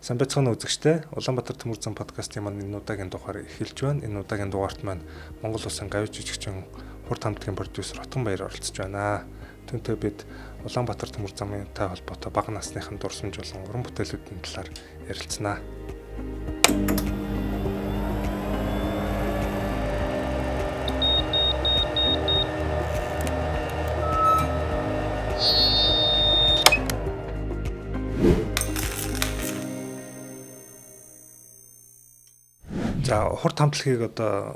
Сайн байцгаана үзэгчдээ. Улаанбаатар Төмөр зам подкастын маань энэ удаагийн дугаар эхэлж байна. Энэ удаагийн дугаарт маань Монгол Улсын гавьж жижигчин хурд хамтлагийн продюсер Хотгон Баяр оролцож байна. Түүнтэй бид Улаанбаатар Төмөр замтай холбоотой бага насныхын дурсамж болон уран бүтээлүүдийн талаар ярилцсанаа. За хурд хамтлагийг одоо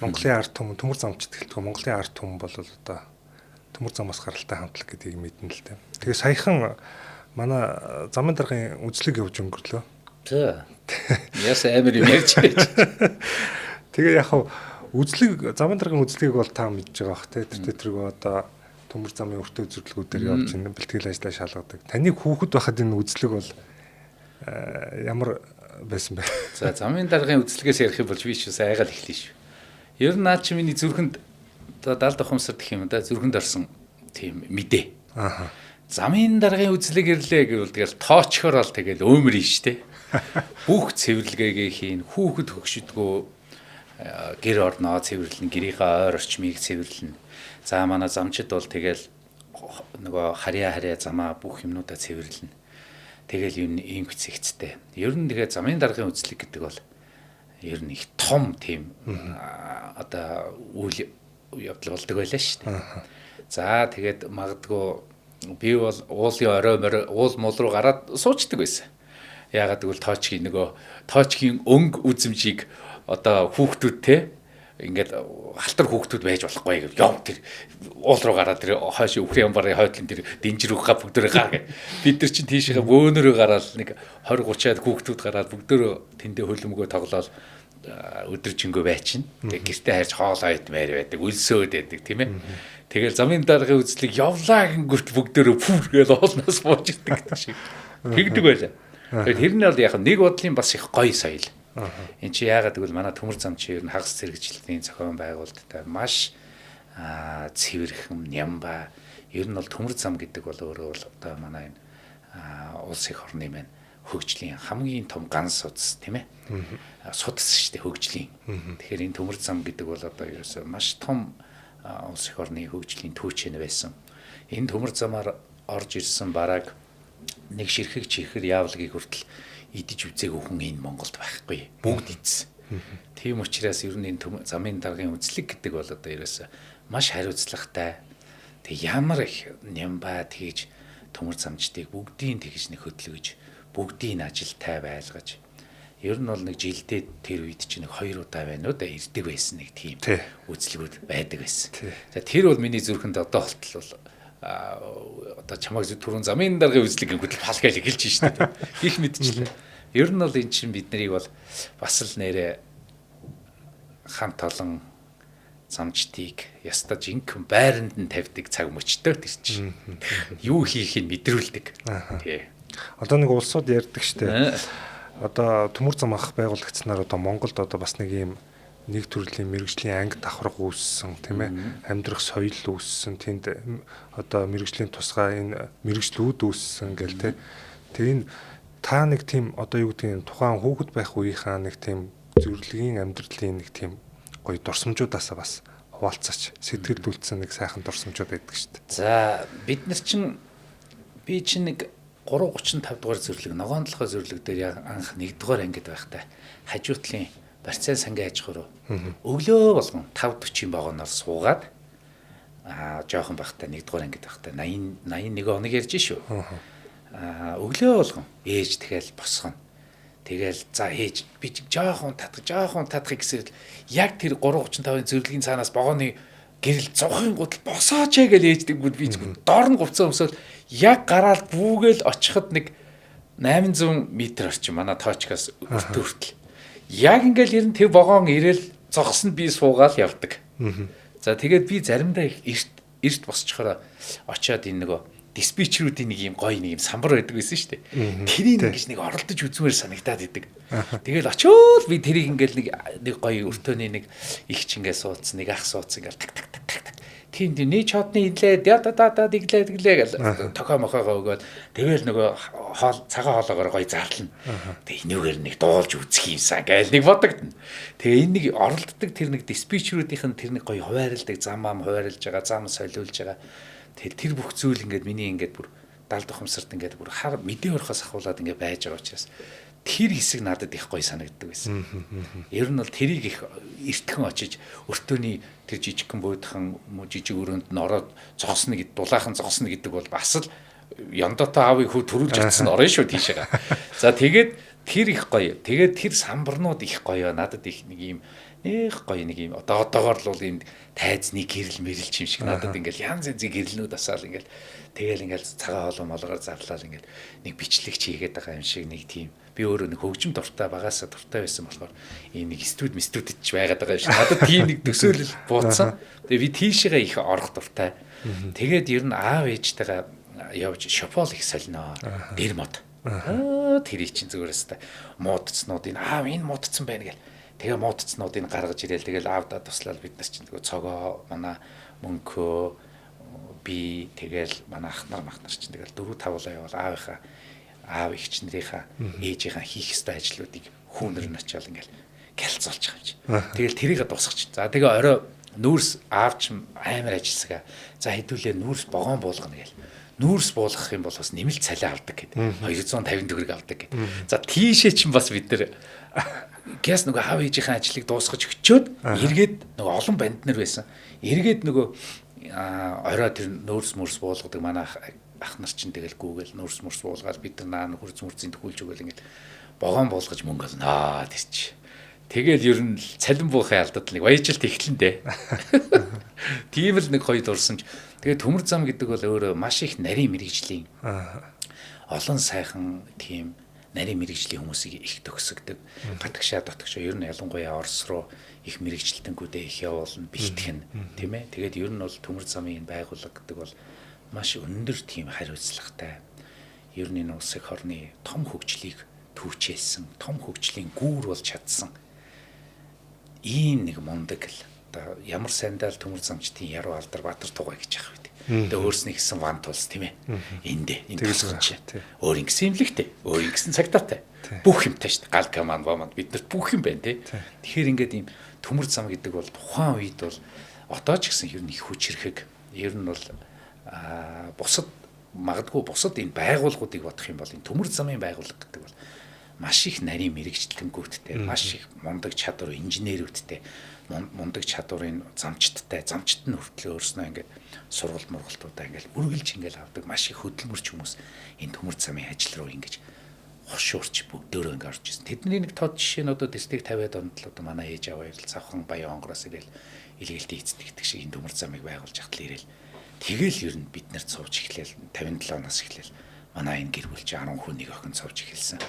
Монголын ард түмэн Төмөр замчд гэлтгөө Монголын ард түмэн бол одоо Төмөр замаас гаралтай хамтлаг гэдгийг мэднэ л дээ. Тэгээ саяхан манай замын даргын үзлэг явж өнгөрлөө. За. Яс амар юм ярьж байж. Тэгээ яг хав үзлэг замын даргын үзлэгийг бол та мэдж байгаа бах те. Тэр төргөө одоо Төмөр замын өртөө зөвлөгүүдээр явж ин бэлтгэл ажлаа шалгадаг. Таны хүүхэд байхад энэ үзлэг бол ямар байсан бэ? За замын даргын үзлэгээс ярих юм бол би ч айгаал эхлэв шүү. Ер нь наа чи миний зүрхэнд одоо 70 ухамсар гэх юм да зүрхэнд орсон тийм мэдээ. Ааха. Замын даргын үзлэг ирлээ гэвэл тэгэл тоочхоор бол тэгэл өөмөр штэ. Бүх цэвэрлэгээ хийн, хүүхэд хөгшөдгөө гэр орноо цэвэрлэн, гэрийнхээ ойр орчмыг цэвэрлэн. За манай замчид бол тэгэл нөгөө харьяа замаа бүх юмнуудаа цэвэрлэн. Тэгэл ийм хэцэгцтэй. Ер нь тэгээ замын даргын үзлэг гэдэг бол ер нь их том тийм одоо үйл явдал болдог байлаа шүү дээ. За тэгээд магадгүй би бол уулын орой уул мул руу гараад суучдаг байсан. Яагаад гэвэл тоочгийн өнгө үзмжийг одоо хүүхдүүд те ингээд халтар хүүхдүүд байж болохгүй гэж яв тэр уул руу гараад тэр хойш өвхрийн барын хойдлын тэр динжирүүх га бүгдөө гар гэ. Бид нар чинь тийшээ бөөнөрөө гараад нэг 20 30-аад хүүхдүүд гараад бүгдөө тэндээ хөлөмгөө тоглоод өдөржингөө байчин. Тэг гэртээ харж хоол айтмаар байдаг, өлсөөд байдаг тийм ээ. Тэгэл замын даргын үзлэг явлаа гингүрт бүгдөө пүр гээл уулнаас бууж ирдэг гэдэг шиг. Тэгдэг байлаа. Тэгэхээр тэр нь бол яг нэг бодлын бас их гоё соёл. Энд чи яагаад гэвэл манай Төмөр зам чи ер нь хагас зэрэгжилтийн зохион байгуулалттай маш цэвэрхэн нямба. Ер нь бол Төмөр зам гэдэг бол өөрөө бол одоо манай энэ улс их орны маань хөгжлийн хамгийн том ганц судас тийм ээ. Судас шүү дээ хөгжлийн. Тэгэхээр энэ Төмөр зам гэдэг бол одоо ерөөсөө маш том улс их орны хөгжлийн түүч байсан. Энэ Төмөр замаар орж ирсэн бараг нэг ширхэг чихэр яавлагыг хүртэл идэж үзээгүй хүн энэ Монголд байхгүй. Бүгд идсэн. Тийм учраас ер нь энэ замын даргын үзлэг гэдэг бол одоо ерөөсөө маш хариуцлагатай. Тэг ямар их нямба тэгж Төмөр замчдыг бүгдийг тэгж нэг хөдөлгөж бүгдийн ажилтай байлгаж ер нь бол нэг жилдээ тэр үед чинь нэг 2 удаа байна уу да ирдэг байсан нэг тийм үзлэгүүд байдаг байсан. За тэр бол миний зүрхэнд одоо болтол бол одоо чамайг түрүүн замын даргын үзлэг гэнэт палгаал эхэлж штэ. Их мэдчихлээ. Ер нь бол эн чинь бид нарыг бол бас л нэрэ хамт олон замчдыг яста жинхэнэ байранд нь тавьдаг цаг мөчтөө тэр чинь. Юу хийхийг мэдрүүлдэг. Тий. Одоо нэг улсууд ярьдаг штэ. Одоо Төмөр зам ах байгуулагдсанаар одоо Монголд одоо бас нэг юм нэг төрлийн мэрэгжлийн анги давхарга үүссэн тийм ээ амьдрах соёл үүссэн тэнд одоо мэрэгжлийн тусгай энэ мэрэгжлүүд үүссэн гэл тийм энэ та нэг тийм одоо юу гэдэг нь тухайн хүүхэд байх үеийнхаа нэг тийм зөвлөгийн амьдралын нэг тийм гоё дурсамжуудаасаа бас хуваалцаач сэтгэлдүүлсэн нэг сайхан дурсамжууд байдаг шүү дээ. За бид нар чинь би чинь нэг 335 дугаар зөвлөг ногоон толгой зөвлөг дээр анх 1 дугаар ангид байхдаа хажуутлын барьцаан сангийн аж ахуй руу өглөө болгон 5:40 вагоноор суугаад жоохон байхдаа 1 дугаар ангид байхдаа 81 хоног ярьж шүү. Өглөө болгон ээж тэгэл босгоно. Тэгэл за ээж би жоохон татах гэсээр яг тэр 335-ын зөвлөгийн цаанаас вагоны гэрэл зовхын гутал босооч гэж ээждэг би доор нь говцоо өмсөөл яг гараад бүүгээл очиход нэг 800 м орчим манай тоочкоос хүртэл. Яг ингээл ер нь тэр вагон ирээл зогсонд би суугаал явдаг. За тэгээд би заримдаа эрт босчихороо очиод энэ нөгөө диспетчерүүдийн нэг юм гоё нэг юм самбар байдаг байсан шүү дээ. Тэрийг ингэж нэг оролдож үзмээр санагдаад идэг. Тэгэл очиод би тэрийг ингээл нэг гоё өртөөний нэг их ч ингээд суудсан, нэг ах суудсан ингээл так. Тийм нэг чодны инлээд дэглээ гэл тохоо мохоогоо өгөөд тэгэл нөгөө цагаан хоолоогоор гоё зарлана. Тэгээ энүүгээр нэг дуулж үзэх юмсан гээл нэг бодогдно. Тэгээ энэ нэг оролддог тэр нэг диспетчерүүдийнх нь тэр нэг гоё хуваарлдаг зам хуваарлж байгаа, зам солиулж байгаа. Тэгээ тэр бүх зүйл ингээд миний ингээд бүр далд ухамсарт ингээд бүр хар мэдээ орохоос ахуулаад ингээд байж байгаа учраас тэр хэсэг надад их гоё санагддаг байсан. Ер нь бол тэрийг их эртхэн очиж өртөөний тэр жижигхэн буйдхан жижиг өрөөнд н ороод зогсно гэд дулаахан зогсно гэдэг бол бас л яндаатай аавыг хүү төрүүлж ирсэн орно шүү тийшээгээ. За тэгээд тэр их гоё. Тэгээд тэр самбарнууд их гоё. Надад их нэг юм нэг гоё нэг юм одоогоор л ийм тайзны гэрэл мэрэлч юм шиг надад ингээл янз янзын гэрлнүүд асаал ингээл тэгэл ингээл цагаан хоолой молгоор зарлал ингээл нэг бичлэгч хийгээд байгаа юм шиг нэг тийм би өөрөө нэг хөгжим дуртай багасаа дуртай байсан болохоор ийм нэг студид ч байгаад байгаа юм шиг надад тийм нэг төсөөлөл бууцсан. Тэгээ би тийшээгээ их орох дуртай. Тэгээд ер нь аав ээжтэйгээ явж шопол их солино. Дэр мод. Тэр чинь зүгээрээс та муудцнуудын аав энэ муудцсан байна гэл. Тэгээ муудцнуудыг гаргаж ирээл тэгэл аавдаа туслаад бид нар чинь нөгөө цогоо манай мөнхөө би тэгэл манай ах нар чинь тэгэл 4-5 явал аав их нарынхаа ээжийнхаа хийх ёстой ажлуудыг хүүнэр нь очиад ингээл гялцуулж байгаа юм чи. Тэгэл тэрийг дуусгач. За тэгээ орой нүүрс аавч амар ажилласгаа. За хэдүүлээ нүүрс богоон буулгана гээл. Нүүрс буулгах юм бол бас нэмэлт цалин авдаг гэдэг. 250 төгрөг авдаг гэдэг. За тийшээ чинь бас бид нар гэс нөгөө аав ээжийнхээ ажлыг дуусгаж өчөөд эргээд нөгөө олон банд нар байсан. Эргээд нөгөө орой тэр нүүрс мөрс буулгадаг манай ах нар чинь тэгэл гүүгээл нүүрс мөрс буулгаад бид нар хурц мөрцийн төхүүлж өгөөл ингээл богоон буулгаж мөнгө олно тэр чи. Тэгэл ер нь цалин буухын алдад нэг баяжилт ихлэндээ. Тийм л нэг хоёр дурсамж. Тэгээ төмөр зам гэдэг бол өөрөө маш их нарийн мэрэгжлийн олон сайхан тийм нарийн мэрэгжлийн хүмүүсийг их төгсгдөг. Гатгшаа дотгошоо ер нь ялангуяа Орос руу их мэрэгжилтэнгүүдээ их явуулна, бэлтгэн тийм ээ. Тэгээд ер нь бол төмөр замын байгууллага гэдэг бол маш өндөр тийм хариуцлагатай. Ер нь энэ улсын хорны том хөгжлийг түүчээсэн, том хөгжлийн гүүр болж чадсан. Ийм нэг мундаг л одоо ямар сайндаа төмөр замчдын яруу алдар Баатар тугай гэж яах вэ? Тэгээ өөрснөө гэсэн ван тулс тийм ээ. Эндээ энэ тусгч. Өөр ингэсэн имлэгтэй, өөр ингэсэн цагтаатай. Бүх юмтай шүү дээ. Гал команд бомонд биднэрт бүх юм байна тий. Тэгэхээр ингээд ийм төмөр зам гэдэг бол тухайн үед бол одоо ч гэсэн ер нь их хүч хэрэг. Ер нь бол бусад магадгүй бусад энэ байгууллагуудыг бодох юм бол энэ төмөр замын байгууллага гэдэг бол маш их нарийн мэрэгчлэнгүүдтэй, маш их мундаг чадвар инженерүүдтэй, мундаг чадварын замчттай, замчт нь хүртэл өөрснөө ингээд сургалт мургалтуудаа ингээд үргэлж ингээд авдаг маш их хөдөлмөрч хүмүүс энэ төмөр замын ажил руу ингэж хошуурч бүгдөө ингээд орж ирсэн. Тэдний нэг тод жишээ нь одоо дэслэг 50-аад онд л одоо манай ээж аваа ирэл цавхан баян онгороос ирэл илгээлтийн эцэгдэх шиг энэ төмөр замыг байгуулж хатал ирэл. Тэгэл ер нь бид нарт сууж эхлээл 57 оноос эхлээл манай энэ гэр бүл чи 10 хүн нэг охин сууж эхэлсэн.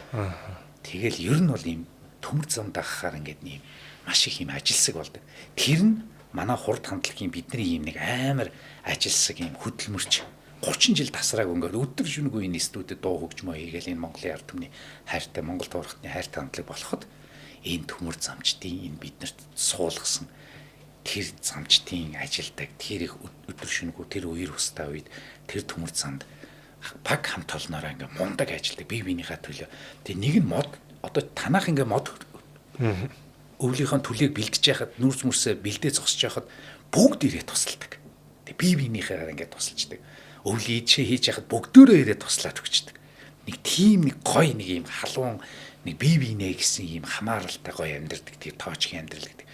Тэгэл ер нь бол ийм төмөр зам дагахаар ингээд ийм маш их ийм ажилсаг болдог. Тэр нь манай хурд хандлагын бидний ийм нэг амар ажилсаг ийм хөдөлмөрч 30 жил тасрааг өнгөрөөд өдөр шөнөгүй энэ студид дуу хөгжмөө хийгээл энэ Монголын ард түмний хайртай Монгол туурхтны хайртай хандлага болоход энэ төмөр замчдын энэ биднэрт суулгасан тэр замчдын ажилдаг тэр их өдөр шөнөгүй тэр үер устаа үед тэр төмөр замд баг хамт олноороо ингээ мундаг ажилдаг бие биенийхээ төлөө. Тэг нэг нь мод одоо танах ингээ мод өвлийнхөө төлийг бэлдэж яхад нүүрс мөрсөө бэлдээ зогсож яхад бүгд ирээ тусалдаг. Тэг бие биенийхээ ингээ тусалждаг. Өвлийн ичээ хийж яхад бүгдөө ирээ туслаад өгчдөг. Нэг тийм нэг гой нэг юм халуун нэг бие биенээ гэсэн ийм хамааралтай гой амьдрдаг тэр тоочгийн амьдрал гэдэг.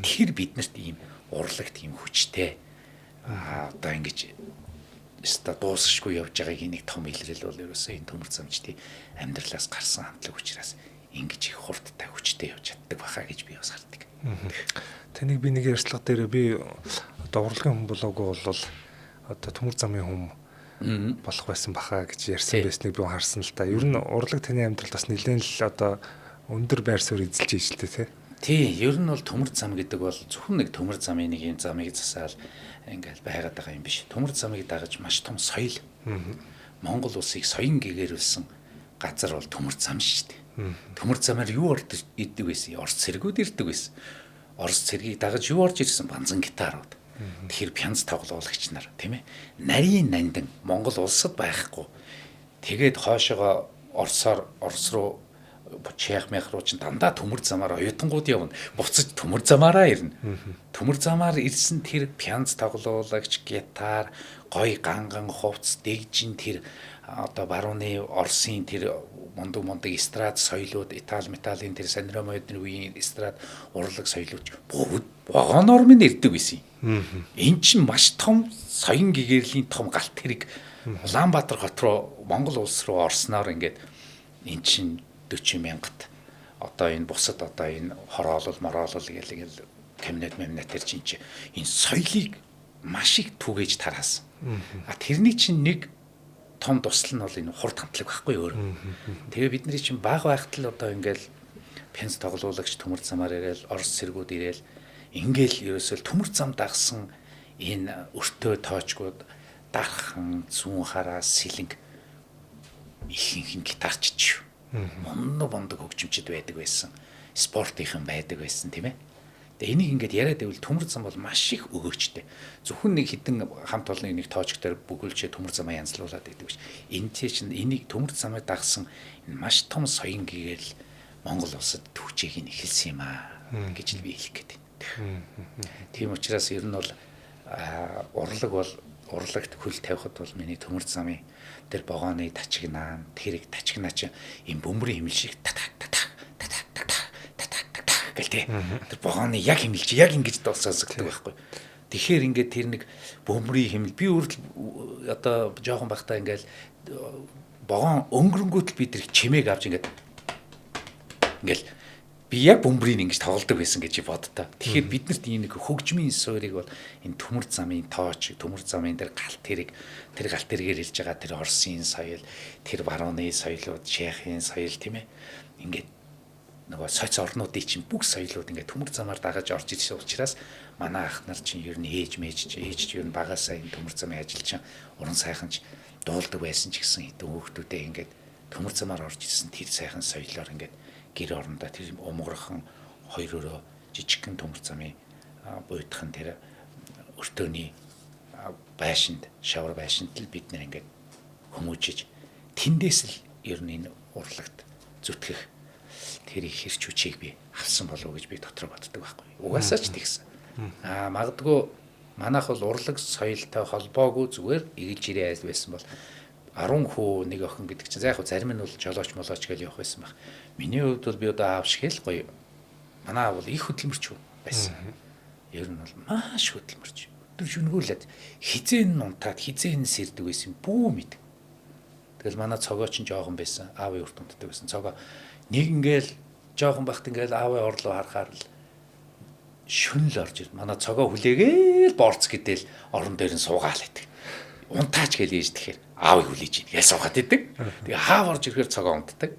Тэр биднэрт ийм урлагт ийм хүчтэй одоо ингэж ста дуусахгүй явж байгааг нэг том илрэл бол ерөөсөө энэ төмөр замчдын амьдралаас гарсан хамтлаг учраас ингэж их хурдтай хүчтэй явж чаддаг баха гэж би бас хардаг. Тэнийг би нэг ярьцлага дээр би одоо урлагийн хүн болоогүй бол одоо төмөр замын хүн болох байсан баха гэж ярьсан байсныг би харсан л та. Ер нь урлаг таны амьдралд бас нэлээд л одоо өндөр байр суурь эзэлж ийж л тэ. Тий, ер нь бол төмөр зам гэдэг бол зөвхөн нэг төмөр замын нэг юм замыг засаал ингээл байгаад байгаа юм биш. Төмөр замыг дагаж маш том соёл. Монгол улсыг соён гэгэрүүлсэн газар бол төмөр зам шүү дээ. Төмөр замаар юу ирдэг байсан? Орос цэргүүд ирдэг байсан. Орос цэргийг дагаж юу орж ирсэн? Банзан гитарууд. тэр пянз тоглуулагч нар тийм ээ нарийн нандин Монгол улсад байхгүй. Тэгээд хоошоогоо Орос руу Чех мэх руу ч дандаа төмөр замаар оюутангууд явна. Буцаж төмөр замаараа ирнэ. Төмөр замаар ирсэн тэр пянз тоглуулагч, гитар, гой ганган хувцс, дэгжин тэр одоо барууны Оросын тэр мундаг эстрад соёлууд, Итали, металлын тэр Санремоидны үеийн эстрад урлаг соёлууч вагоноор минь ирдэг байсан юм. Эн чинь маш том соён гэгэрлийн том галт хэрэг Улаанбаатар хот руу Монгол улс руу орсноор ингээд эн чинь 40,000-т одоо энэ бусад одоо энэ хороолол мороолол гээл каминет тэр чинь энэ соёлыг маш их түгээж тараасан. А тэрний чинь нэг том тусал нь бол энэ хурд хамтлаг байхгүй өөр. Тэгээ бидний чинь баг байхад л одоо ингээл пенс тоглуулагч төмөр замаар ирээл Орос цэргүүд ирээл ингээл ерөөсөө төмөр зам дагсан энэ өртөө тоочгууд дархан зүүн хараа сэлэнг ихэнх гитарч мондог хөгжимчд байдаг байсан. Спортынхан байдаг байсан тийм ээ. Тэгээ энийг ингээд яриад байвал төмөр зам бол маш их өгөөчтэй. Зөвхөн нэг хідэн хамт олонны нэг тоочгоор бүгүүлчээ төмөр замаа янзлуулад байдаг биш. Энэ чинь энийг төмөр замаа дагсан энэ маш том соён гээл Монгол улсад төвчээг нь эхэлсэн юм аа гэж л би хэлэх гээд байна. Тийм учраас ер нь бол урлагт хөл тавихад бол миний төмөр замын тэр богооны тачигнаа тэрэг тачигнаа чи юм бөмбөрийн хэмэл шиг гэлтэй тэр богооны яг хэмэлж яг ингэж дуусаасгдаг байхгүй. Тэгэхээр ингээд тэр нэг бөмбөрийн хэмэл би өөрөлд одоо жоохон бахтаа ингээд богоон өнгөрөнгөт би тэр чимээг авч ингээд би яг бөмбөрийг ингэж тоглодог байсан гэж боддоо. Тэгэхээр биднэрт ийм нэг хөгжмийн суурийг бол энэ төмөр замын тооч, төмөр замын тэр галт тэргээр хэлж байгаа тэр Оросын соёл, тэр барууны соёлууд, Чехийн соёл тийм ээ. Ингээд нөгөө соц орнуудын чинь бүх соёлууд ингээд төмөр замаар дагаж орж ирсэн учраас манай ах нар чинь ер нь ээж ер нь багасаа энэ төмөр замын ажилчин уран сайхан ч дуулдаг байсан ч гэсэн хэдэн хүүхдүүдээ ингээд төмөр замаар орж ирсэн тэр сайхан соёлоор ингээд гэр орондоо тэр умгархан хоёр өрөө жижигхэн төмөр замын буйдхан тэр өртөөний байшинд шавар байшинд л бид нэр ингээд хүмүүжиж тэндээс л ер нь энэ урлагт зүтгэх тэр их хэрч хүчийг би авсан болов уу гэж би дотроо боддог байхгүй. Угаасаа ч тэгсэн. Магадгүй манайх бол урлаг соёлтой холбоогүй зүгээр эгэлж ирээ айл байсан бол 10 хүү нэг охин гэдэг чинь за яг зарим нь бол жолооч молооч гэж явах байсан баг. Миний хувьд бол би одоо аав шиг л гоё. Манай аав бол их хөдөлмөрч байсан. Ер нь бол маш хөдөлмөрч. Өдөр шүнгүүлээд хизээн нунтаад хизээн сэрдэг байсан бүү мэд. Тэгэл манай цогоо ч жоохон байсан. Аавын урт унтдаг байсан. Цогоо нэг ингээл жоохон бахт ингээл аавын орлоо харахаар л шүн л орж ир. Манай цогоо хүлээгээл борц гэдэл орон дээр нь суугаал байдаг. Унтаач гэж ээж тэгэхээр аавыг хүлээж ийн. Ял суугаад идэг. Тэгээ хаав орж ирэхээр цогоо унтдаг.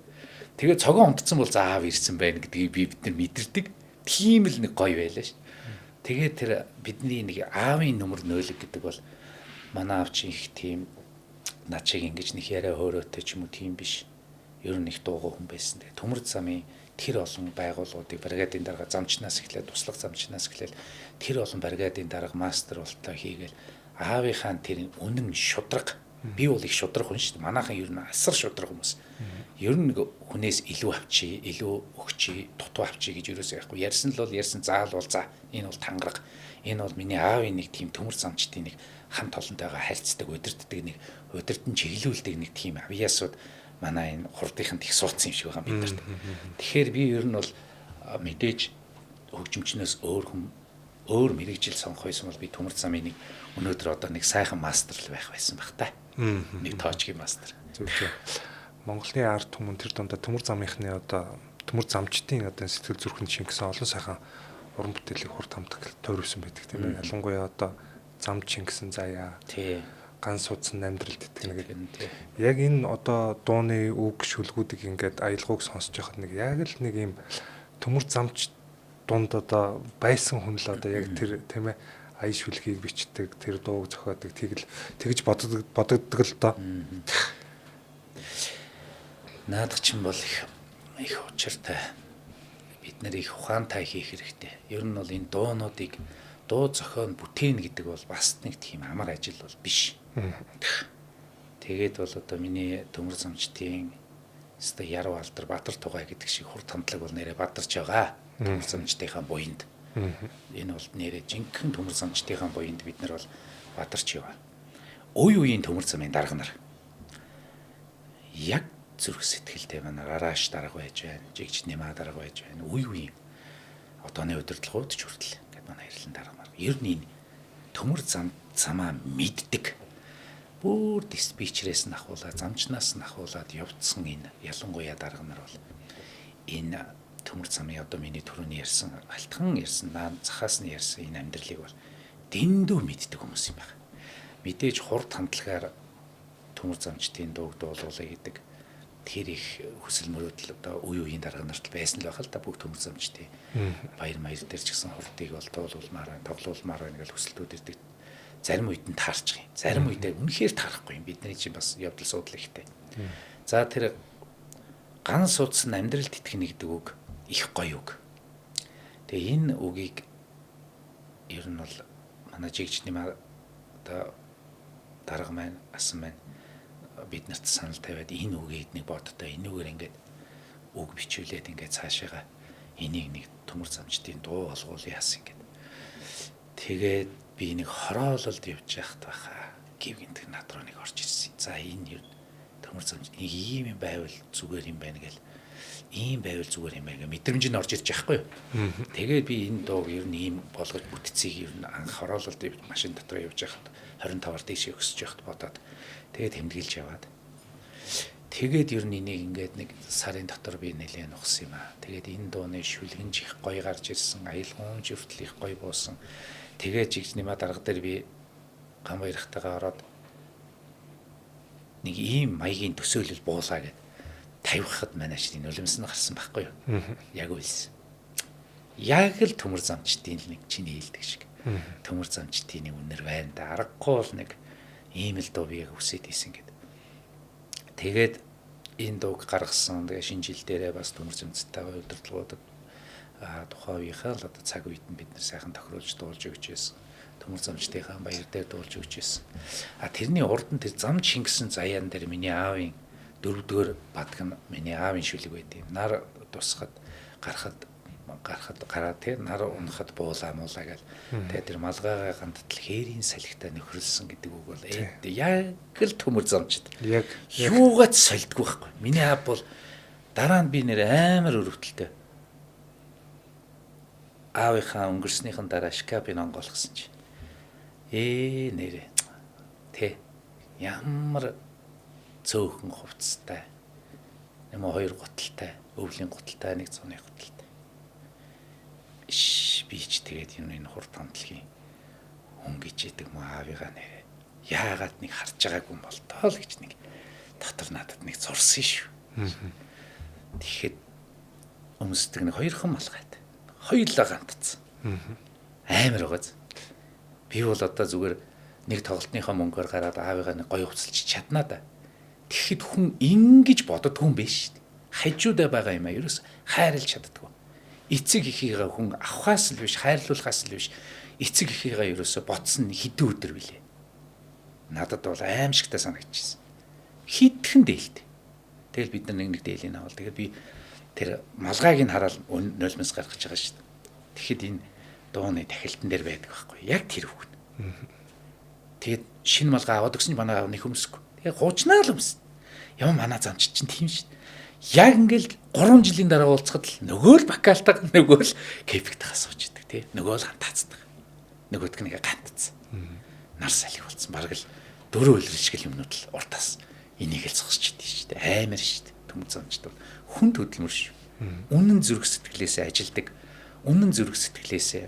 Тэгээ цогоо унтсан бол за аав ирсэн байна гэдгийг бид нар мэдэрдэг. Тийм л нэг гоё байлаа ш. Тэгээ тэр бидний нэг аавын нүмер нойлог гэдэг бол манай аав чинь их тийм над шиг ингэж нэг яриа хөөрөөтэй ч юм уу тийм биш. Ер нь их дуугүй хүн байсан. Тэгээ төмөр замын тэр олон байгууллагуудыг бригадын дарга замчнаас эхлээд туслах замчнаас эхлээд тэр олон бригадын дарга мастер болтоо хийгээл аавынхаа тэр үнэн шудраг би бол их шудраг хүн шүү дээ. Манайхан ер нь асар шудраг хүмүүс. Ер нь хүнээс илүү авчи, илүү өгчи, дутуу авчи гэж юусоо яахгүй. Ярьсан л бол ярьсан, заал бол за. Энэ бол тангараг. Энэ бол миний аавын нэг тийм төмөр замчдын нэг хамт олонтойгоо харьцдаг, удирдан чиглүүлдэг нэг тийм авьяасууд манай энэ хурдынханд их суудсан юм шиг байгаа бид нарт. Тэгэхээр би ер нь бол мэдээж хөгжимчнөөс өөр мэрэгжил сонгох байсан бол би төмөр замын нэг өнөөдөр одоо нэг сайхан мастер л байх байсан баг та. Нэг тоочгийн мастер. Зөвхөн Монголын ард түмэн тэр дундаа төмөр замынхны одоо төмөр замчдын одоо сэтгэл зүрхэнд шингэсэн олон сайхан уран бүтээлийг хурд хамтдаг тойрвсон байдаг тийм ээ. Ялангуяа одоо зам чингэсэн заяа. Тий. Ган судсан амьдралд итгэнэ гэдэг. Яг энэ одоо дууны үг шүлгүүдийг ингээд аялгауг сонсож байхад нэг яг л нэг юм төмөр замч дунд одоо байсан хүн л одоо яг тэр тийм ээ аян шүлгийг бичдэг, тэр дууг зохиодог тэгж бодогддог л доо. Наадах чинь бол их учиртай бид нэр их ухаантай хийх хэрэгтэй. Ер нь бол энэ дуунуудыг дуу зохион бүтээн гэдэг бол бас нэг тийм амар ажил бол биш. Тэгээд бол одоо миний төмөр замчдын өстой яруу алдар Бадар тугай гэдэг шиг хур тамтлаг бол нэрээ бадарч байгаа. Төмөр замчдынхаа буйнд. Энэ бол нэрээ жинхэнэ төмөр замчдынхаа буйнд бид нар бол бадарч яваа. Үе үеийн төмөр замын дарга нар яг зүрх сэтгэлтэй манай Араш дарга байж байна, Жигж Нэмаа дарга байж байна. Үе үеийн одооны удирдлагууд ч хүртэл гэдэг манай ирлэн дарга нар. Ер нь энэ төмөр замаа мэддэг. Бүр диспетчерээс нь ахуулаад, замчнаас нь ахуулаад явцсан энэ ялангуяа дарга нар бол энэ төмөр замын одоо миний түрүүний ярьсан, алтхан ярьсан, цахаас нь ярьсан энэ амьдралыг бол дэндүү мэддэг хүмүүс юм байна. Мэдээж хурд хандлагаар төмөр замчдын дууг дуулуулъя гэдэг тэр их хүсэл мөрөөдөл одоо үе үеийн дарга нарт байсан л байх л да бүх төмөр замчдын баяр маяр дээр ч гэсэн хурдыг бол дуулуулмаар, тоглуулмаар байна гэж хүсэлтүүд ирдэг. Зарим үед нь таарчих юм. Зарим үедээ үнэхээр таарахгүй юм. Бидний чинь бас явдал суудлаа ихтэй. За тэр ган судсан амьдралд итгэнэ гэдэг үг их гоё үг. Тэгээ энэ үгийг ер нь бол манай Жигч Нэмаа одоо дарга маань асан маань бид нарт санал тавиад энэ үгийг нэг боддоо энэ үгээр ингээд үг бичүүлээд ингээд цаашаага энийг нэг төмөр замчдын дуу болгоулъя яасан ингээд. Тэгээд би нэг хороололд явж яхад байхаа гів гинтэг над руу нэг орж ирсэн. За энэ төмөр замч нэг ийм юм байвал зүгээр юм байна гэл. Ийм байвал зүгээр юм байна гэ мэдрэмж нь орж ирж яахгүй юу. Тэгээд би энэ дууг ер нь ийм болгож бүтцийг ер нь анх хороололд машин дотор явж яхад 25-аар дээш өсөж яхад бодоод тэгээд тэмдэглэж яваад. Тэгээд ер нь энийг ингээд нэг сарын дотор би нэлээд нухсан юм аа. Тэгээд энэ дууны шүлгэнж их гоё гарч ирсэн, аялгуун хүртэл их гоё буусан. Тэгээд Жигч Нэмаа дарга дээр би гам баярхтайгаа ороод нэг ийм маягийн төсөөлөл буулаа гэд тавихад манай шинэ нулимс нь гарсан байхгүй юу? Яг үйлс. Яг л төмөр замчдын нэг чиний хэлдэг шиг. Төмөр замчдын нэг үнэр байна да. Аргагүй бол нэг ийм л дуу би яг үсэт ийсэн гэд. Тэгээд энэ дууг гаргасан. Тэгээ шинэ жил дээрээ бас төмөр замцтайгаа удирдлагуудад тухайн үеийнхээ л одоо цаг үед нь бид нар сайхан тохируулж дуулж өгч байсан. Төмөр замчдынхаа баяр дээр дуулж өгч байсан. Тэрний урд нь тэр замч шингэсэн заяан дээр миний аавын 4-р бадг нь миний аавын шүлэг байд юм. Нар тусахад гараад тэр нар унахад буулаа муулаа гэл. Тэгээ тэр малгайгаа гандтал хээрийн салхитай нөхрөлсөн гэдэг үг бол яг л төмөр замчд. Яг юугаач сольдгүй байхгүй. Миний аав бол дараа нь би нэр амар өрөвдөлтэй. Аавынхаа өнгөрснийхэн дараа шкафыг онгойлгосон чинь. Нэрээ. Тэ. Ямар цөөхөн хувцастай. Юм уу 2 гуталтай, өвлийн гуталтай, 1 цоны гуталтай. Би ч тэгээд энэ хурд хамтлагийн хүн гэж яадаг мó аавыгаа нэрээ. Яагаад нэг харж байгаагүй юм бол тоо л гэж нэг дотор надад нэг зурсан шүү. Тэгэхэд өмсдөг нэг 2 хэн малгайтай. Хоёулаа гантцсан. Амар байгааз. Би бол одоо зүгээр нэг тоглолтынхаа мөнгөөр гараад аавыгаа нэг гоё хувцалж чаднаа да. Тэгэхэд хүн ингэж бодод хүн биш шүү дээ. Хажуудаа байгаа юм аа ерөөс хайрлж чаддаггүй. Эцэг эхийгээ хүн авахаас л биш, хайрлуулахаас л биш. Эцэг эхийгээ ерөөсө бодсон хэдэн өдөр билээ. Надад бол аимшигтай санагдчихсэн. Хитгэн дээлтэй. Тэгэл бид нар нэг дээлийн авал. Тэгээд би тэр малгайг нь хараад нулимс гаргаж байгаа шүү дээ. Тэгэхэд энэ дууны тахилтан дээр байдаг байхгүй. Яг тэр үг. Тэгээд шинэ малгай аваад өгсөн манай аав нэг өмсөхгүй. Тэгээд хуучнаа л өмс. Яа манай замч чинь тийм шүү дээ. Яг ингээл 3 жилийн дараа уулзахад л нөгөө л бакалтаг нөгөө л кепигтэйгээ сууж идэг тий. Нөгөө л хантаацдаг. Нөгөөдг нэгэ гантцсан. Нар салхи болсон. Бараг л 4 үлрэлшгэл юмнууд л уртаас энийг л зогсож идэв шүү дээ. Амар шүү дээ. Төмөр замчд бол хүн хөдөлмөр шүү. Үнэн зүрх сэтгэлээсээ ажилдаг. Үнэн зүрх сэтгэлээсээ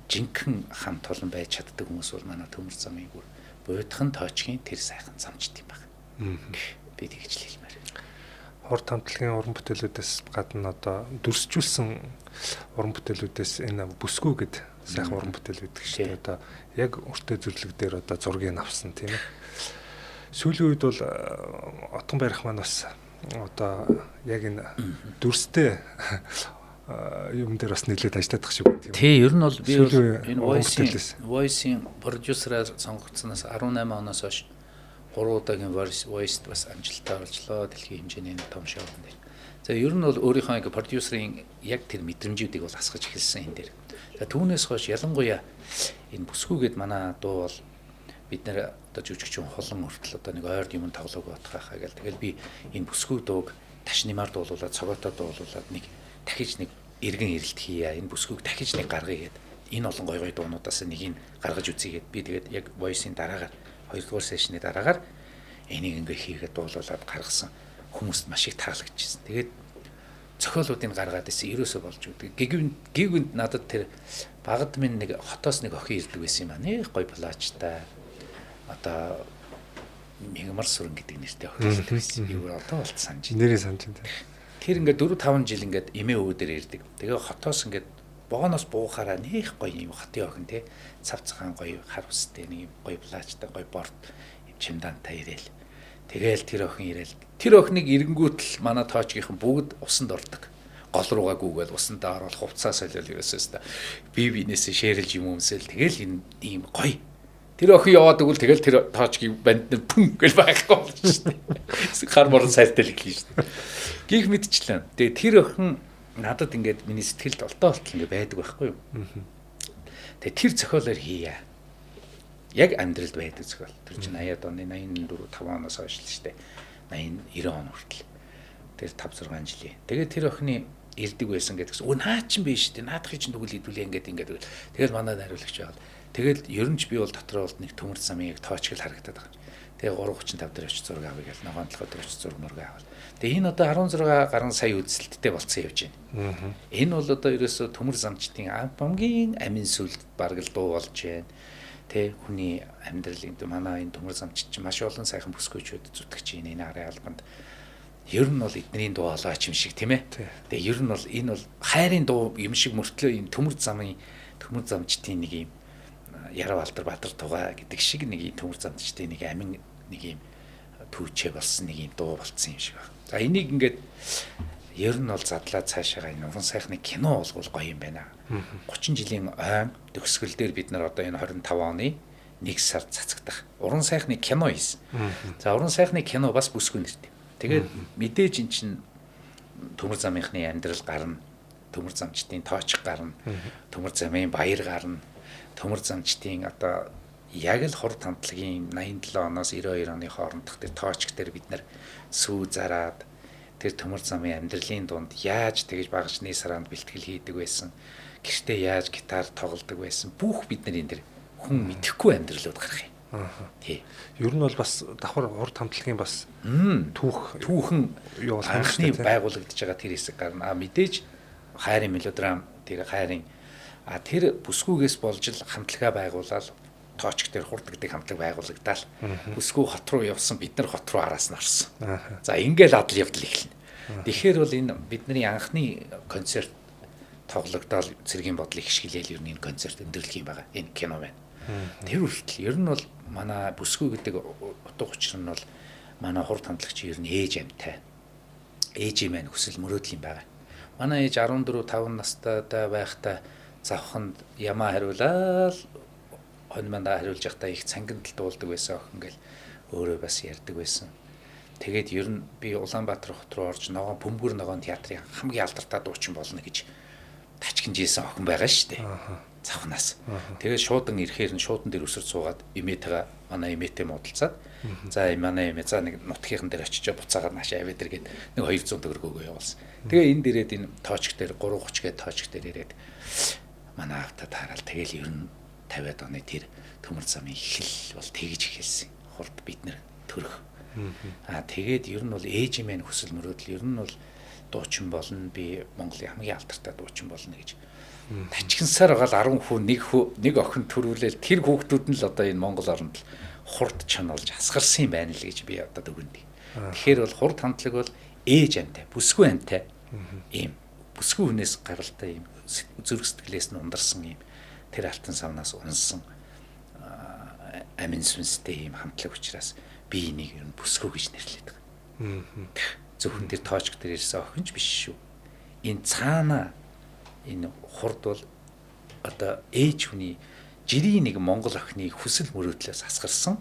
жинхэнэ хамт олон байж чаддаг хүмүүс бол манай төмөр замын бүр буйдхан тоочгийн тэр сайхан замчд юм байна. Би тэгж л хэлмээр. Хурд хамтлагийн уран бүтээлүүдээс гадна одоо дүрсжүүлсэн уран бүтээлүүдээс энэ бүсгүй гэд сайхан уран бүтээл байдаг шүү дээ. Одоо яг өртөө зүрлэг дээр одоо зургийг авсан тийм ээ. Сүүлийн үед бол Отгон Баярх маань бас одоо яг энэ дүрстэй юм дээр бас нэлээд ажилладаг шиг байна. Тий, ер нь бол би энэ Voice-ийн Voice-ийн продюсераар сонгогдсоноос 18 оноос хойш 3 удаагийн Voice-д бас амжилттай орлоо дэлхийн хэмжээний том шоунд дээр. За ер нь бол өөрийнхөө ингээ продюсерийн яг тэр мэдрэмжүүдийг бол асгаж эхэлсэн энэ дээр. За түүнээс хойш ялангуяа энэ бүсгүйгээд манай дуу бол бид нэр одоо жүжигчин холон хүртэл одоо нэг ойрд юм тоглоог бодох хаа гэл. Тэгэл би энэ бүсгүй дууг ташнимаар дуулуулаад цогоотоо дуулуулаад нэг дахиж нэг эргэн эрэлт хийя. Энэ бүсгүйг дахиж нэг гаргая гэд. Энэ олон гой гой дуунуудаас нэг нь гаргаж үзье гэд. Би тэгээд яг Voice-ийн дараагаар 2 дугаар сешны дараагаар энийг ингээ хийгээд дуулуулаад гаргасан. Хүмүүст маш их таалагдчихсэн. Тэгээд зохиолуудыг гаргаад ирсэн ерөөсөө болж өгдөг. Гигүнд надад тэр багад минь нэг хотоос нэг охин ирдэг байсан юм аа. Нэг гой плаачтай. Одоо Мегмар сүрэн гэдэг нэртэй охин ирдэг байсан. Би одоо болт санаж байна. Нэрээ санаж байна. Тэр ингээд 4-5 жил ингээд эмээ өвдөр ирдэг. Тэгээ хотоос ингээд богоноос буухаараа нэг гоё юм хотын охин те цавцгаан гоё хар устэй нэг гоё плаачтай гоё борт чимдантай ирээл. Тэгээл тэр охин ирээл. Тэр охиныг эренгүүтэл манай тоочгийнхан бүгд усанд ордог. Гол руугаа гүгээл усандаа ороод хувцас солиол ерөөсөөс би бинээсээ шээрэлж юм өмсөөл. Тэгээл энэ ийм гоё. Тэр охин яваад өгвөл тэгэл тэр тоочгийн банд нь пүн гэл байхгүй болж штэ. Хар морон сайлтал эхлэн штэ. Гих мэдчихлээ. Тэгээ тэр охин надад ингээд миний сэтгэлд олдоо болтол ингээд байдаг байхгүй юу. Тэгээ тэр зохиолоор хийя. Яг амьдралд байдаг зохиол. Тэр чинь 80-аад оны 84 5 оноос хойш л штэ. 80 90 он хүртэл. Тэр 5 6 жилийн. Тэгээ тэр охины ирдэг байсан гэдэгс. Өө наа чин биш штэ. Наадахыг чинь тэгвэл хэдүүлээ ингээд. Тэгэл манай найруулагч байгаад. Тэгэл ерөн ч би бол дотроо бол нэг төмөр замын яг тоочгол харагдаад байгаа. Тэгээ 3:35 дээр очиж зураг авъя гэж ногоон толгой дээр очиж зураг мөргөө аваад. Тэгээ энэ одоо 16 гаруй сая үзэлттэй болцсон явж байна. Энэ бол одоо ерөөсөө төмөр замчдын хамгийн амин сүлд бараг л дуу болж байна. Тэ хүний амьдралын манай энэ төмөр замчд чинь маш олон сайхан бүсгүйчүүд зүтгэж байна. Энэ арын албанд ер нь бол эдний дуу олооч юм шиг тийм ээ. Тэгээ ер нь бол энэ бол хайрын дуу юм шиг мөртлөө энэ төмөр замчдын нэг юм Ярав Алдар Баатар тугаа гэдэг шиг нэг юм төмөр замчдын нэг амин нэг юм түүчээ болсон нэг юм дуу болцсон юм шиг байна. За энийг ингээд ер нь бол задлаад цаашаага энэ уран сайхны кино болгол гоё юм байна. 30 жилийн ойн төгсгөл дээр бид нар одоо энэ 25 оны 1 сард цацагдах уран сайхны кино хийсэн. За уран сайхны кино бас бүсгүй нэртэй. Тэгээд мэдээж эн чинь төмөр замынхны амьдрал гарна, төмөр замчдын тооч гарна, төмөр замын баяр гарна, төмөр замчдын одоо яг л хурд хамтлагийн 87 оноос 92 оны хоорондох тэр тоочк дээр бид нар сүү зараад тэр төмөр замын амьдралын дунд яаж тэгж багшны саранд бэлтгэл хийдэг байсан, гэртээ яаж гитар тоглодог байсан бүх бид нар энэ дэр хүн мэдэхгүй амьдралууд гарах юм. Тий. Ер нь бол бас давхар хурд хамтлагийн бас түүхэн юу бол анхны байгуулагдж байгаа тэр хэсэг гарна. Мэдээж хайрын мелодрам тэр хайрын тэр бүсгүйгээс болж л хамтлагаа байгуулаад тоочк дээр хурд гэдэг хамтлаг байгуулагдаал бүсгүй хот руу явсан бид нар хот руу араас нь орсон. За ингээл адал явдал эхэлнэ. Тэгэхээр бол энэ бидний анхны концерт тоглогдоод цэргийн бодлыг хишгэлээл ер нь энэ концерт өндөрлөх юм байгаа. Энэ кино байна. Тэр хүртэл ер нь бол манай бүсгүй гэдэг утга учир нь бол манай хурд хамтлагч ер нь ээж амтай. Ээжийн маань хүсэл мөрөөдөл юм байгаа. Манай ээж 14 5 настай байхдаа завханд ямаа хариулаад хонь мандаа хариулж явахдаа их цангинд дуулдаг байсан охин гэл өөрөө бас ярьдаг байсан. Тэгээд ер нь би Улаанбаатар хот руу орж ногоон бөмбөр ногоон театрын хамгийн алдартай дуучин болно гэж тачгинжсэн охин байгаа шүү дээ. Завхнаас. Тэгээд шуудан ирэхээр нь шуудан дээр өсөр суугаад эмээтэйгээ манай эмээтэй муудалцаад за манай эмээ за нэг нутгийнхан дээр очиж буцаагаад наашаа аваад иргээд нэг 200 төгрөг өгөө явуулсан. Тэгээ энэ дээрээд энэ тоочк дээр 330 гээд тоочк дээр ирээд манай автад хараад тэгэл ер нь 50-аад оны тэр төмөр замын эхэл бол тэгж эхэлсэн. Хурд бид нэр төрөх. Тэгээд ер нь бол ээжийн маань хүсэл мөрөөдөл ер нь бол дуучин болно би Монголын хамгийн алдартай дуучин болно гэж тачгинсаар байгаа 10 хүн нэг охин төрүүлээл тэр хүүхдүүд нь л одоо энэ Монгол оронд хурд чаналж асгарсан юм байна л гэж би одоо дүгнэв. Тэгэхээр бол хурд хамтлаг бол ээж амтай, бүсгүй амтай ийм бүсгүй хүнээс гаралтай ийм зүрх сэтгэлээс нь ундарсан ийм тэр алтан савнаас унсан амин сүнстэй ийм хамтлаг учраас би энийг ер нь бүсгүй гэж нэрлэдэг. Зөвхөн тэр тоочк дээр ирсэн охинч биш шүү. Энэ цаана энэ хурд бол одоо ээж хүний жирийн нэг Монгол охины хүсэл мөрөөдлөөс асгарсан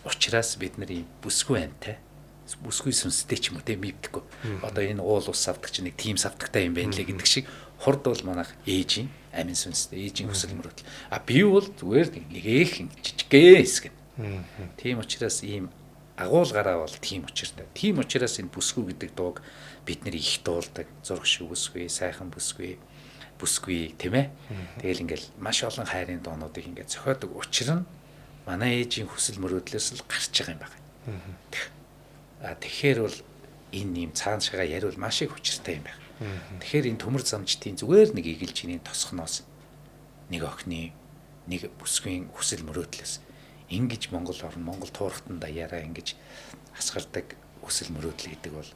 учраас бид нар ийм бүсгүй амьтай бүсгүй сүнстэй ч юм уу те мэддэггүй. Одоо энэ уул ус авдаг чинь нэг тийм савдагтай юм байна лээ гэдэг шиг хурд бол манайх ээжийн амин сүнстэй ээжийн хүсэл мөрөөдөл. А би бол зүгээр нэг ээхэн жижигхэн хэсэг. Тийм учраас ийм агуулгаараа бол тийм учиртай. Тийм учраас энэ бүсгүй гэдэг дууг бид нэр их дуулдаг. Зураг шиг бүсгүй, сайхан бүсгүй, бүсгүй тийм ээ. Тэгэл ингээл маш олон хайрын дуунуудыг ингээд зохиодог учир нь манай ээжийн хүсэл мөрөөдлөөс л гарч байгаа юм байна. Тэгэхээр бол энэ юм цаанашгаа яриул маш их учиртай юм байна. Тэгэхээр энэ төмөр замчдын зүгээр нэг игэлжиний тосхноос нэг охины нэг бүсгийн хүсэл мөрөөдлөөс ингэж Монгол орн Монгол туурхтан даяараа ингэж асгардаг хүсэл мөрөөдөл гэдэг бол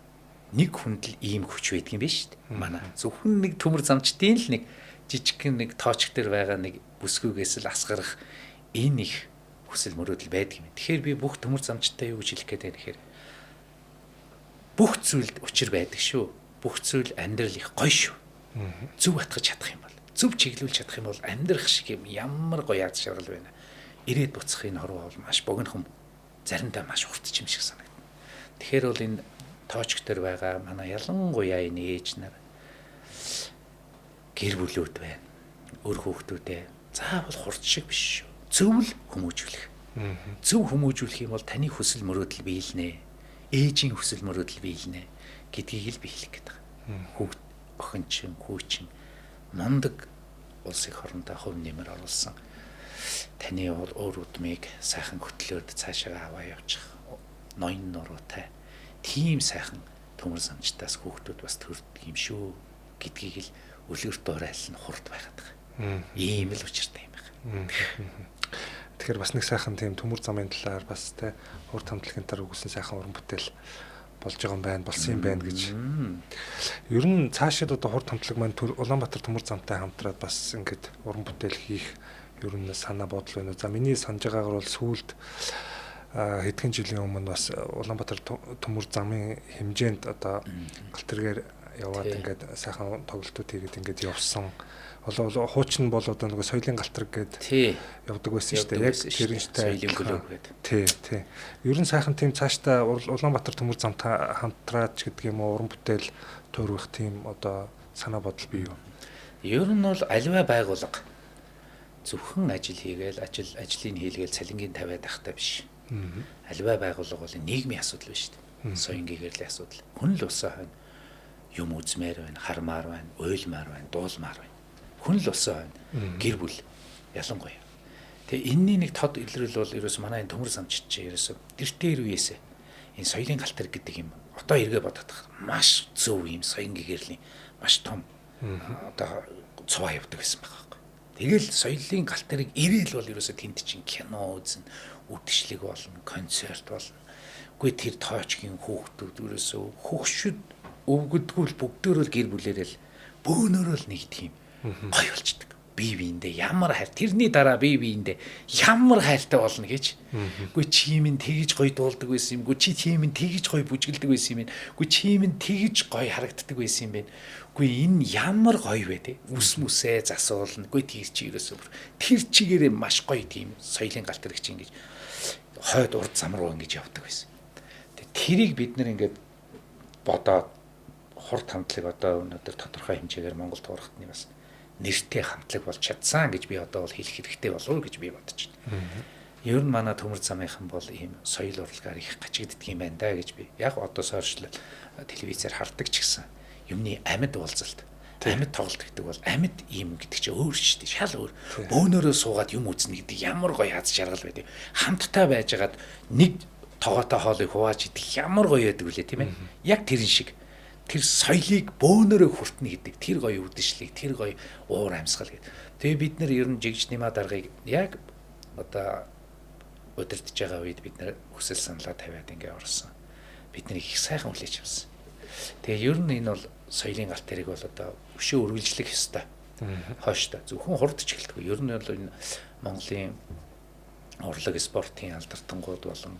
нэг хүнд л ийм хүч байдаг юм биш үү? Манай зөвхөн нэг төмөр замчдын л нэг жижигхэн нэг тоочк дээр байгаа нэг бүсгүйгээс л асгарах энэ их хүсэл мөрөөдөл байдаг юм. Тэгэхээр би бүх төмөр замчтай юу гэж хэлэх гээд байна гэхээр бүх зүйлд учир байдаг шүү. Бүх зүйл амьдрал их гоё шүү. Зөв батгаж чадах юм бол, зөв чиглүүлж чадах юм бол амьдрах шиг юм ямар гоё яд шаргал байна. Ирээд буцах энэ хорвоо бол маш богинохон заримдаа маш хурдч юм шиг санагдана. Тэгэхээр бол энэ тоочк дээр байгаа манай ялангуяа энэ ээж нар гэр бүлүүд байна. Өр хүүхдүүдээ заавал хурд шиг биш шүү. Зөв л хүмүүжүүлэх. Зөв хүмүүжүүлэх юм бол таны хүсэл мөрөөдөл биелнэ. Ээжийн хүсэл мөрөөдөл биелнэ гэдгийг л би хэлэх гээд байгаа. Хүүхд охин чин, хүү чин мундаг улсын хоорондоо хөв нэмэр оруулсан. Таны өөр удмыг сайхан хөтлөөд цаашаа аваа явуучих. Ноён нуруутай. Тийм сайхан төмөр замчтаас хүүхдүүд бас төрдөг юм шүү гэдгийг л үлгэр дуурайлан хурд байгаад байгаа. Ийм л учиртай юм байна. Тэгэхээр бас нэг сайхан тийм төмөр замын талаар бас те урд хамтлагийн дараа өгсөн сайхан уран бүтээл болж байгаа юм байна, болсон юм байна гэж. Ер нь цаашид одоо хурд хамтлаг маань Улаанбаатар төмөр замтай хамтраад бас ингээд уран бүтээл хийх ер нь санаа бодол байна. За миний санаж байгаагаар бол сүүлд хэдхэн жилийн өмнө бас Улаанбаатар төмөр замын хэмжээнд одоо галтэргээр яваад ингээд сайхан тоглолтууд хийгээд ингээд явсан. Хуучин бол одоо нэг соёлын галтраг гэдэг явдаг байсан шүү дээ. Яг тэрнтэй соёлын клуб гэдэг. Тий. Ер нь сайхан тийм цаашдаа Улаанбаатар төмөр замтай хамтраач гэдэг юм уу уран бүтээл туурвах тийм одоо санаа бодол бий юу? Ер нь бол аливаа байгууллага зөвхөн ажил хийгээл ажлыг хийлгээл цалингийн тавиад ахтай биш. Аливаа байгууллага бол нийгмийн асуудал биш шүү дээ. Соён гэгэрлийн асуудал. Хүн л усаа хань юм үзмээр байна, хармаар байна, уйлмаар байна, дуулмаар байна. Хүн л болсон байна. Гэр бүл ялангуяа. Тэгээ энэний нэг тод илрэл бол ерөөс манай энэ төмөр замчид чи ерөөс тэртээр үеэсээ энэ соёлын галтар гэдэг юм. Одоо эргээ бодоход маш зөв юм соён гэгэрлийн маш том одоо цуваа явдаг байсан байгаа. Тэгэл соёлын галтарыг ирээл бол ерөөсө тэнд чин кино үзэн, үдшилэг болно, концерт болно. Үгүй тэр тоочгийн хүүхдүүд ерөөсө хөгшөд өвгдгүүл бүгдөө л гэр бүлээрэл бөөнөрөө л нэг тийм гоё болчдөг. Бие биендээ ямар хайр тэрний дараа бие биендээ ямар хайртай болно гэж. Үгүй чи минь тэгж гоё дуулдаг байсан юм. Үгүй чи тийм минь тэгж гоё бүжгэлдэг байсан юм. Үгүй чи минь тэгж гоё харагддаг байсан юм бэ. Үгүй энэ ямар гоё вэ те. Үс мүсээ засуулна. Үгүй тэр чи ерөөсөө тэр чигээрээ маш гоё тийм соёлын галтар гэж ингэж хойд урд зам руу ингэж явдаг байсан. Тэрийг бид нэр ингээд бодоод хурд хамтлаг одоо өнөөдөр тодорхой хэмжээгээр Монгол туурхтны бас нэртэй хамтлаг болж чадсан гэж би одоо бол хэлэх хэрэгтэй болов уу гэж би бодож байна. Ер нь манай төмөр замынхан бол ийм соёл урлагаар их гачигддаг юм байна да гэж би. Яг одоо сошиал телевизээр хардаг ч гэсэн юмны амьд уулзалт, амьд тоглолт гэдэг бол амьд ийм гэдэг чинь өөр шүү дээ. Шал өөр. Бөөнөрөө суугаад юм үзнэ гэдэг ямар гоё хаз жаргал байдаг. Хамттай байжгаад нэг тоогоотой хоолыг хувааж идэх ямар гоё байдаг үлээ тийм ээ. Яг тэрэн шиг тэр соёлыг бөөнөрөө хүртнэ гэдэг тэр гоё үдшилийг тэр гоё уур амьсгал гэдэг. Тэгээ бид нэр ер нь жигж нимаа даргаыг яг одоо удирдах байгаа үед бид нэр хүсэл саналаа тавиад ингээ орсон. Бид нэр их сайхан хүлээж авсан. Тэгээ ер нь энэ бол соёлын галт тэрэг бол одоо өшөө үргэлжлэх ёстой. Хойштой зөвхөн хурдч эхэлдэг. Ер нь бол энэ Монголын урлаг спортын алдартангууд болон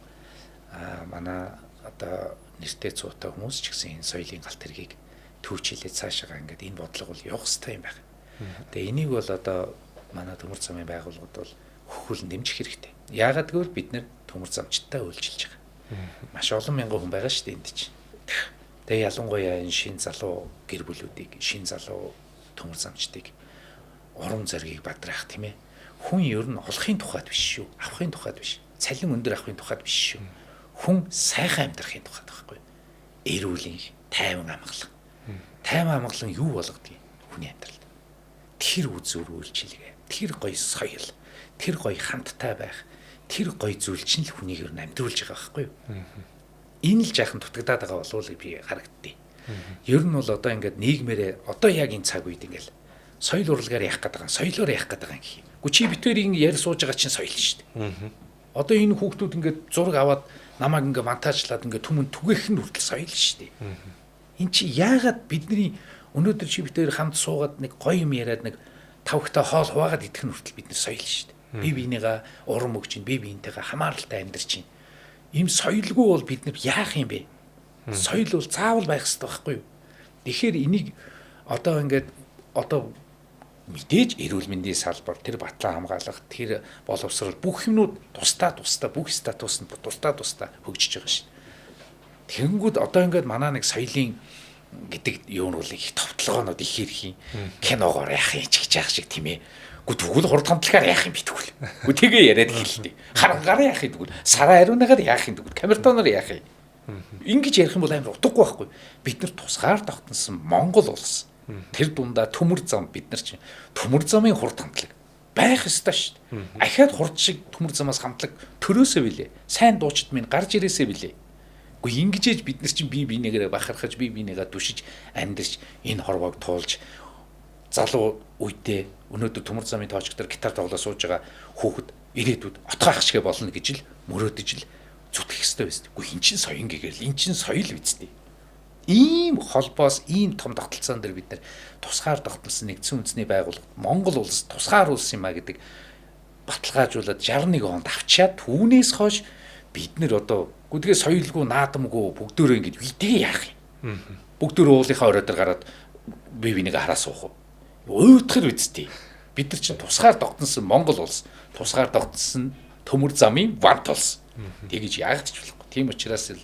манай одоо нэртэй цуутай хүмүүс ч гэсэн энэ соёлын галт тэргийг төвчлээд цаашаа ингээд энэ бодлого бол явах хэрэгтэй юм байна. Тэгээ энийг бол одоо манай төмөр замын байгууллагууд бол хөхүүлэн дэмжих хэрэгтэй. Яагаад гэвэл бид нэр төмөр замчтай үйлчилж байгаа. Маш олон мянган хүн байгаа шүү дээ энд чинь. Тэгээ ялангуяа энэ шин залуу гэр бүлүүдийг, шин залуу төмөр замчдыг урам зоригийг бадраах тийм ээ. Хүн ер нь олохын тухайд биш шүү. Авахын тухайд биш. Цалин өндөр авахын тухайд биш шүү. Хүн сайхан амьдрахын тухайд байхгүй. Эрүүлийн тайван амгалан. Тайван амгалан юу болгодгийг хүний амьдралд. Тэр үзүүр үйлчилгээ. Тэр гоё соёл. Тэр гоё хамттай байх. Тэр гоё зүйл чинь л хүнийг ер нь амьдруулж байгаа байхгүй юу? Энэ л жаахан дутагдаад байгаа болов уу би харагдтыг. Ер нь бол одоо ингээд нийгмээрээ одоо яг энэ цаг үед ингээд соёл урлагаар яах гээд байгаа, соёлоор яах гээд байгаа юм гэх юм. Гү чи битүүрийн ярь сууж байгаа чинь соёл шүү дээ. Одоо энэ хүүхдүүд ингээд зураг аваад намайг ингээд монтажлаад ингээд түмэн түгээх нь хүртэл соёл шүү дээ. Эн чи яагаад бидний өнөөдөр чи битүүр хамт суугаад нэг гоё юм яриад нэг тавхтай хоол хуваагаад идэх нь хүртэл бидний соёл шүү дээ. Би бинийгаа урам өгч чинь, би биентэйгээ хамааралтай амьдарч чинь. Ийм соёлгүй бол бид нар яах юм бэ? Соёл бол заавал байх хэрэгтэй байхгүй юу? Тэгэхээр энийг одоо ингээд одоо мэдээж эрүүл мэндийн салбар, тэр батлан хамгаалах, тэр боловсрол бүх юмнууд тусдаа бүх статус нь тусдаа хөгжиж байгаа шин. Тэнгүүд одоо ингээд манаа нэг соёлын гэдэг юу нь бол их товтлогоонод их ирэх юм. Киногоор яах юм ч гэж яах шиг тийм ээ. Гү тэгвэл хурд хамтлагаар яах юм би тэгвэл. Гү тэгээ яриад хэлээ. Харангаар яах юм тэгвэл. Сараа ариунагаар яах юм тэгвэл. Камертоноор яах юм. Ингэж ярих юм бол амар утгагүй байхгүй. Бид нар тусгаар тогтносон Монгол улс. Тэр дундаа төмөр зам бид нар чинь төмөр замын хурд хамтлаг байх ёстой шүү дээ. Ахаад хурд шиг төмөр замаас хамтлаг төрөөсөө билээ. Сайн дуучид минь гарч ирээсээ билээ. Гэхдээ ингэж бид нар чинь бие биенийгээ бахархаж, бие биенийгээ түшиж амьдэрч энэ хорвоог туулж залуу үедээ өнөөдөр төмөр замын тоочгоор гитар тоглоо сууж байгаа хүүхэд ирээдүйд отгаах шигэ болно гэж л мөрөөдөж л зүтгэх ёстой байсан. Гэхдээ эн чинь соён гэгээр л эн чинь соёл үсттэй. Ийм холбоос ийм том тогтолцоон дээр бид нар тусгаар тогтолсон нэгдсэн үндэсний байгууллага Монгол улс тусгаар улс юм а гэдэг баталгаажуулаад 61 онд авчиад түүнээс хойш бид нар одоо гүдгээ соёлгүй наадамгүй бүгдөө ингэж үдээ яах юм. Бүгдөө уулынхаа орой дээр гараад бие бинийг хараа суух уу. Уйтгар үсттэй. Бид нар чинь тусгаар тогтносон Монгол улс, тусгаар тогтносон төмөр замын вант улс. Тэгэж яагдчих болохгүй. Тийм учраас л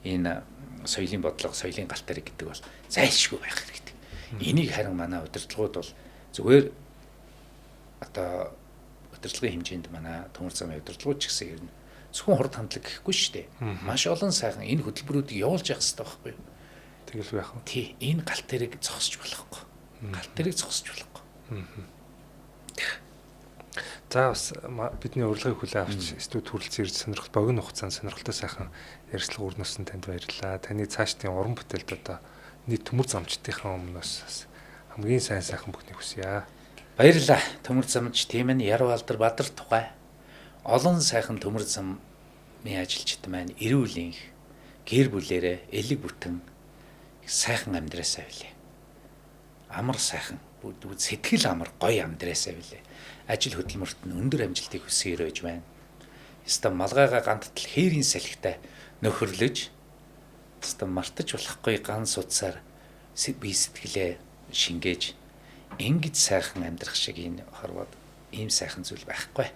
энэ соёлын бодлого, соёлын галтарыг гэдэг бол зайлшгүй байх хэрэгтэй. Энийг харин манай удирдлагууд бол зүгээр одоо удирдлагын хэмжээнд манай төмөр замын удирдлагууд ч гэсэн ер нь зөвхөн хурд хамтлаг гэхгүй шүү дээ. Маш олон сайхан энэ хөтөлбөрүүдийг явуулж явах хэрэгтэй байхгүй юу? Тэгэл байх уу? Тий, энэ галтарыг зогсож болохгүй. Галтарыг зогсож болохгүй. За бас бидний урилгыг хүлээн авч студ хүрэлцэн ирж сонирхол богино хугацаанд сонирхолтой сайхан ярилцлага өрнөсөн танд баярлалаа. Таны цаашдын уран бүтээлд одоо нийт төмөр замчдынхаа өмнөөс хамгийн сайхан бүхнийг хүсье. Баярлалаа. Төмөр замч тийм ээ Ярвалдар Бадар тухай олон сайхан төмөр замын ажилчид маань эрүүлийн гэр бүлээрээ элэг бүтэн сайхан амьдраасаа билээ. Амар сайхан сэтгэл амар гоё амьдраасаа билээ. Ажил хөдөлмөрт нь өндөр амжилтыг хүсээр байж байна. Яста малгайгаа гантал хээрийн салхитай нөхөрлөж яста мартаж болохгүй ганц утсаар бие сэтгэлээ шингээж ингэж сайхан амьдрах шиг энэ хорвоод ийм сайхан зүйл байхгүй.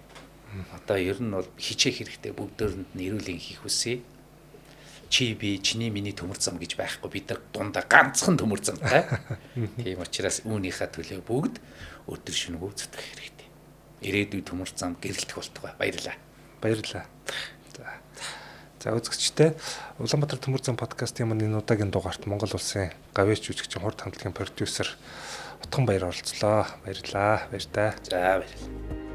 Одоо ер нь бол хичээх хэрэгтэй бүгдөөрэнд нь эрүүлийн хийх хүсье. Чи би чиний миний төмөр зам гэж байхгүй бид нар дундаа ганцхан төмөр замтай. Тийм учраас үүнийхээ төлөө бүгд өдөр шөнөгүй зүтгэх хэрэгтэй. Ирээдүйн төмөр зам гэрэлтэх болтугай. Баярлалаа. Баярлалаа. За үзэгчтэй Улаанбаатар төмөр зам подкастын маань энэ удаагийн дугаарт Монгол улсын гавьяач жүжигчин хурд хамтлагийн продюсер Утган Баяр оролцлоо. Баярлалаа. Баяр таа. За баярлалаа.